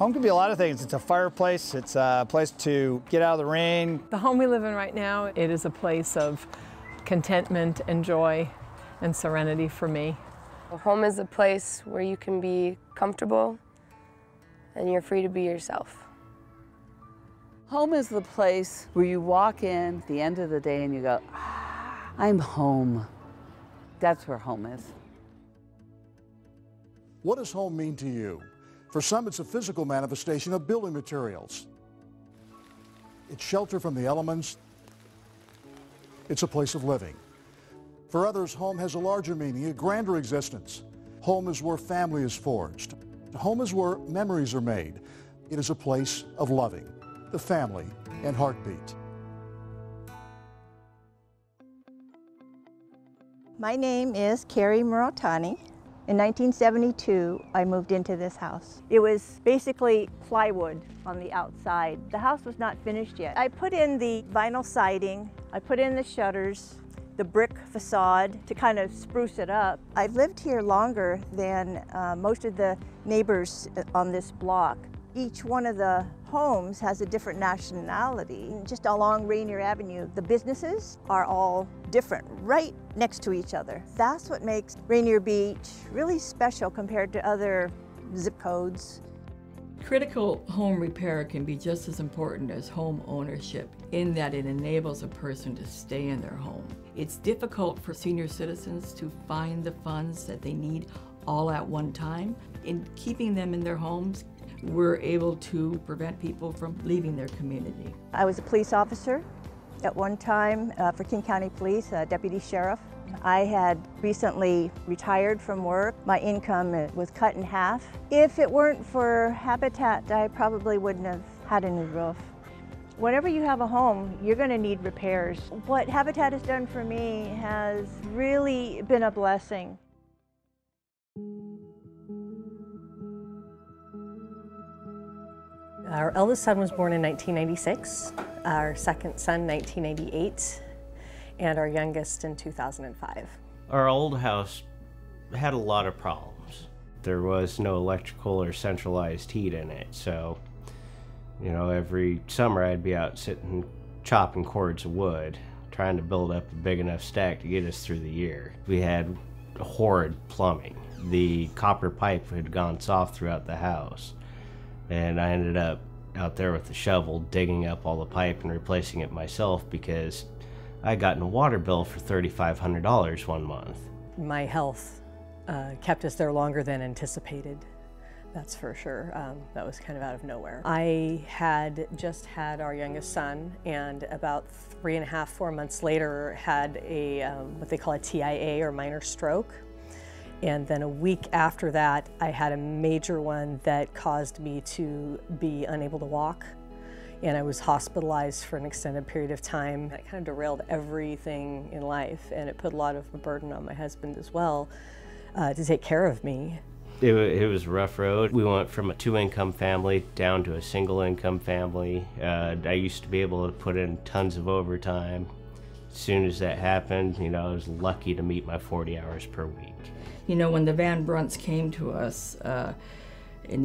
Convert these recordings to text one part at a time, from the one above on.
Home can be a lot of things. It's a fireplace. It's a place to get out of the rain. The home we live in right now, it is a place of contentment and joy and serenity for me. Home is a place where you can be comfortable and you're free to be yourself. Home is the place where you walk in at the end of the day and you go, ah, I'm home. That's where home is. What does home mean to you? For some, it's a physical manifestation of building materials. It's shelter from the elements. It's a place of living. For others, home has a larger meaning, a grander existence. Home is where family is forged. Home is where memories are made. It is a place of loving, the family, and heartbeat. My name is Carrie Murotani. In 1972, I moved into this house. It was basically plywood on the outside. The house was not finished yet. I put in the vinyl siding, I put in the shutters, the brick facade to kind of spruce it up. I've lived here longer than most of the neighbors on this block. Each one of the homes has a different nationality. Just along Rainier Avenue, the businesses are all different, right next to each other. That's what makes Rainier Beach really special compared to other zip codes. Critical home repair can be just as important as home ownership in that it enables a person to stay in their home. It's difficult for senior citizens to find the funds that they need all at one time. In keeping them in their homes, we're able to prevent people from leaving their community. I was a police officer at one time for King County Police, a deputy sheriff. I had recently retired from work. My income was cut in half. If it weren't for Habitat, I probably wouldn't have had a new roof. Whenever you have a home, you're going to need repairs. What Habitat has done for me has really been a blessing. Our eldest son was born in 1996, our second son 1998, and our youngest in 2005. Our old house had a lot of problems. There was no electrical or centralized heat in it, so every summer I'd be out sitting chopping cords of wood, trying to build up a big enough stack to get us through the year. We had horrid plumbing. The copper pipe had gone soft throughout the house, and I ended up out there with the shovel digging up all the pipe and replacing it myself because I got a water bill for $3,500 one month. My health kept us there longer than anticipated, that's for sure. That was kind of out of nowhere. I had just had our youngest son, and about 3.5, 4 months later had a what they call a TIA, or minor stroke. And then a week after that, I had a major one that caused me to be unable to walk. And I was hospitalized for an extended period of time. That kind of derailed everything in life, and it put a lot of a burden on my husband as well to take care of me. It was a rough road. We went from a 2-income family down to a single-income family. I used to be able to put in tons of overtime. As soon as that happened, I was lucky to meet my 40 hours per week. When the Van Brunts came to us and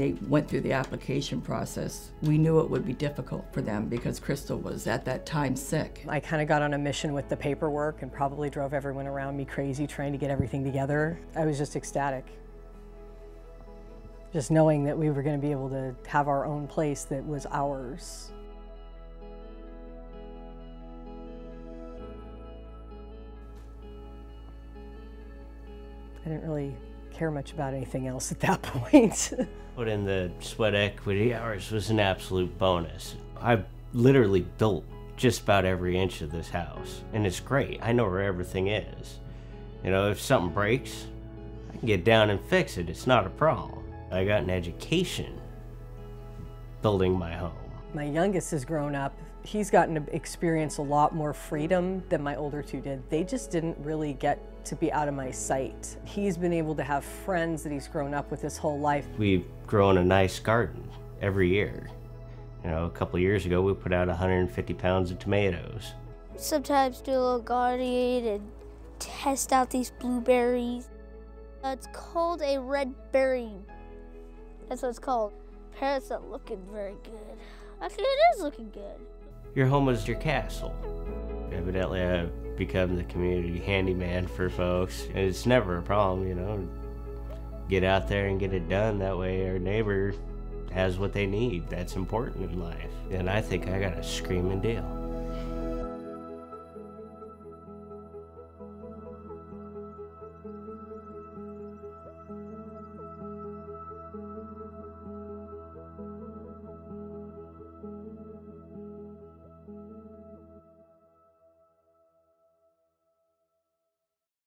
they went through the application process, we knew it would be difficult for them because Crystal was at that time sick. I kind of got on a mission with the paperwork and probably drove everyone around me crazy trying to get everything together. I was just ecstatic. Just knowing that we were going to be able to have our own place that was ours. I didn't really care much about anything else at that point. Put in the sweat equity hours was an absolute bonus. I literally built just about every inch of this house, and it's great. I know where everything is. If something breaks, I can get down and fix it. It's not a problem. I got an education building my home. My youngest has grown up. He's gotten to experience a lot more freedom than my older two did. They just didn't really get to be out of my sight. He's been able to have friends that he's grown up with his whole life. We've grown a nice garden every year. A couple of years ago, we put out 150 pounds of tomatoes. Sometimes do a little gardening and test out these blueberries. It's called a red berry. That's what it's called. parents not looking very good. Actually, it is looking good. Your home is your castle. Evidently, I've become the community handyman for folks. And it's never a problem, you know. Get out there and get it done. That way our neighbor has what they need. That's important in life. And I think I got a screaming deal.